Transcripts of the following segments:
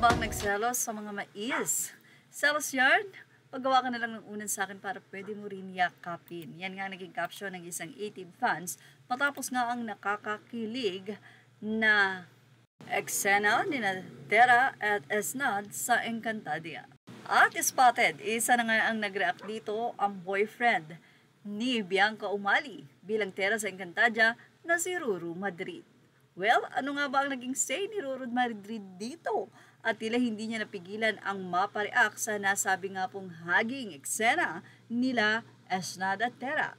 ba ang nagselos sa mga mais? Selos yarn? Paggawa ka na lang ng unan sa akin para pwede mo rin yakapin. Yan nga naging caption ng isang 18 fans matapos nga ang nakakakilig na eksena ni Tera at Esnad sa Encantadia. At spotted, isa na nga ang nag-react dito ang boyfriend ni Bianca Umali bilang Tera sa Encantadia na si Ruru Madrid. Well, ano nga ba ang naging say ni Ruru Madrid dito? At tila hindi niya napigilan ang mapareact sa nasabi nga pong haging eksena nila Esnad at Tera.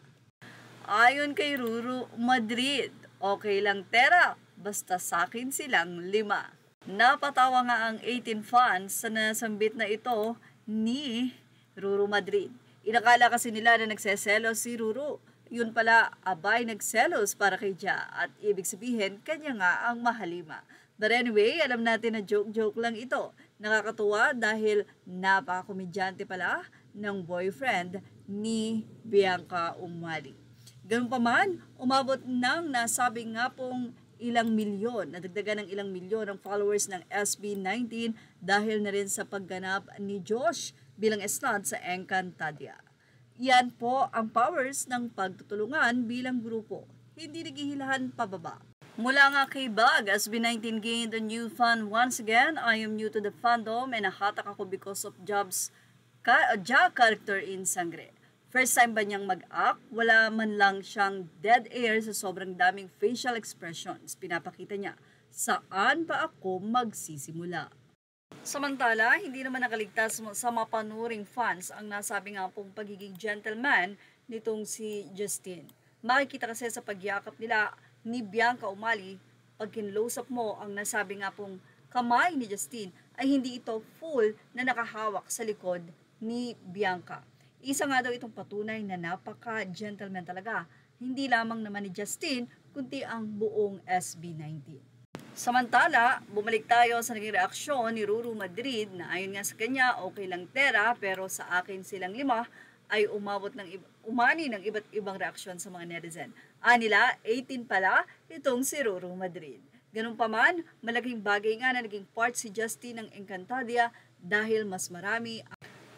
Ayon kay Ruru Madrid, okay lang Tera, basta sakin silang 5. Napatawa nga ang 18 fans sa nasambit na ito ni Ruru Madrid. Inakala kasi nila na nagseselos si Ruru. Yun pala, abay nagselos para kay Ja at ibig sabihin, kanya nga ang mahalima. But anyway, alam natin na joke-joke lang ito. Nakakatuwa dahil napaka-komedyante pala ng boyfriend ni Bianca Umali. Ganun pa man, umabot ng nasabi nga pong ilang milyon, nadagdagan ng ilang milyon ang followers ng SB19 dahil na rin sa pagganap ni Josh bilang Esnad sa Encantadia. Yan po ang powers ng pagtutulungan bilang grupo. Hindi naghihilahan pababa. Mula nga kay Bag, SB19 gained a new fan once again. I am new to the fandom and nahatak ako because of Job's Ja character in Sangre. First time ba niyang mag-act? Wala man lang siyang dead air sa sobrang daming facial expressions. Pinapakita niya, saan pa ako magsisimula? Samantala, hindi naman nakaligtas sa mapanuring fans ang nasabi nga pong pagiging gentleman nitong si Justin. Makikita kasi sa pagyakap nila ni Bianca Umali, pag kinlose up mo ang nasabi nga pong kamay ni Justin ay hindi ito full na nakahawak sa likod ni Bianca. Isa nga daw itong patunay na napaka-gentleman talaga. Hindi lamang naman ni Justin, kundi ang buong SB19. Samantala, bumalik tayo sa naging reaksyon ni Ruru Madrid na ayon nga sa kanya, okay lang Tera, pero sa akin silang 5 ay umani ng iba't ibang reaksyon sa mga netizen. Anila, 18 pala itong si Ruru Madrid. Ganun pa man, malaking bagay nga na naging part si Justin ng Encantadia dahil mas marami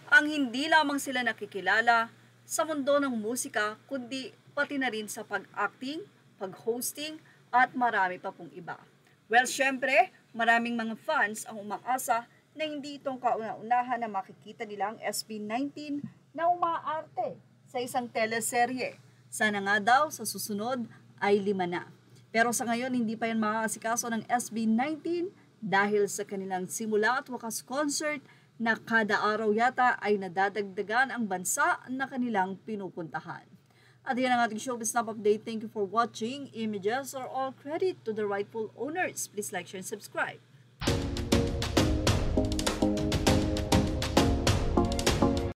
ang hindi lamang sila nakikilala sa mundo ng musika, kundi pati na rin sa pag-acting, pag-hosting, at marami pa pong iba. Well, syempre, maraming mga fans ang umaasa na hindi itong kauna-unahan na makikita nilang SB19 na umaarte sa isang teleserye. Sana nga daw sa susunod ay 5 na. Pero sa ngayon, hindi pa yan makakasikaso ng SB19 dahil sa kanilang simula at wakas concert na kada araw yata ay nadadagdagan ang bansa na kanilang pinupuntahan. At yan ang ating Showbiz Snap Update. Thank you for watching. Images are all credit to the rightful owners. Please like, share, and subscribe.